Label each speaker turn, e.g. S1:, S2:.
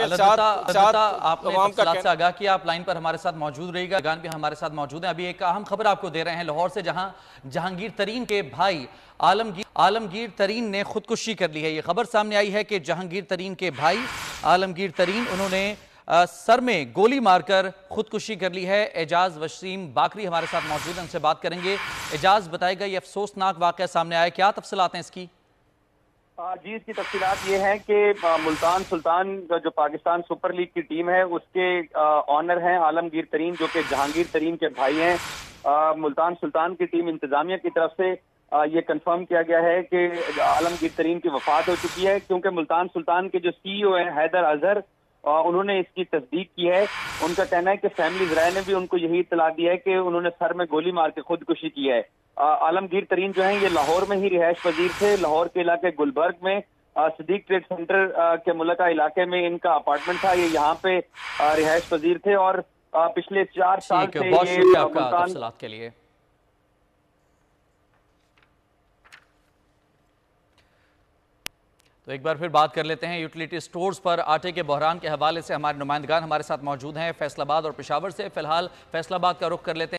S1: البتہ آپ نے تفصیلات سے آگاہ کیا، آپ لائن پر ہمارے ساتھ موجود رہی گا، گان بھی ہمارے ساتھ موجود ہیں۔ ابھی ایک اہم خبر آپ کو دے رہے ہیں لاہور سے، جہاں جہانگیر ترین کے بھائی عالمگیر ترین نے خودکشی کر لی ہے۔ یہ خبر سامنے آئی ہے کہ جہانگیر ترین کے بھائی عالمگیر ترین انہوں نے سر میں گولی مار کر خودکشی کر لی ہے۔ اعجاز وسیم باقری ہمارے ساتھ موجود ہیں، ان سے بات کریں گے۔ اعجاز، بتائے گا یہ افسوسناک واقعہ سامنے آیا، کیا تفصیلات ہیں اس کی؟
S2: جی، اس کی تفصیلات یہ ہیں کہ ملتان سلطان جو پاکستان سپر لیگ کی ٹیم ہے اس کے آنر ہیں عالمگیر ترین، جو کہ جہانگیر ترین کے بھائی ہیں۔ ملتان سلطان کی ٹیم انتظامیہ کی طرف سے یہ کنفرم کیا گیا ہے کہ عالمگیر ترین کی وفات ہو چکی ہے، کیونکہ ملتان سلطان کے جو سی او ہیں حیدر اظہر، انہوں نے اس کی تصدیق کی ہے۔ ان کا کہنا ہے کہ فیملی ذرائع نے بھی ان کو یہی اطلاع دی ہے کہ انہوں نے سر میں گولی مار کے خودکشی کی ہے۔ عالمگیر ترین جو ہیں یہ لاہور میں ہی رہائش پذیر تھے۔ لاہور کے علاقے گلبرگ میں صدیق ٹریڈ سینٹر کے ملکہ علاقے میں ان کا اپارٹمنٹ تھا، یہ یہاں پہ رہائش پذیر تھے، اور پچھلے 4 سال سے
S1: بہت
S2: یہ
S1: شکریہ آپ کا تفصیلات کے لیے۔ تو ایک بار پھر بات کر لیتے ہیں یوٹیلیٹی سٹورز پر آٹے کے بحران کے حوالے سے ہمارے نمائندگان ہمارے ساتھ موجود ہیں فیصل آباد اور پشاور سے۔ فی الحال فیصل آباد کا رخ کر لیتے ہیں۔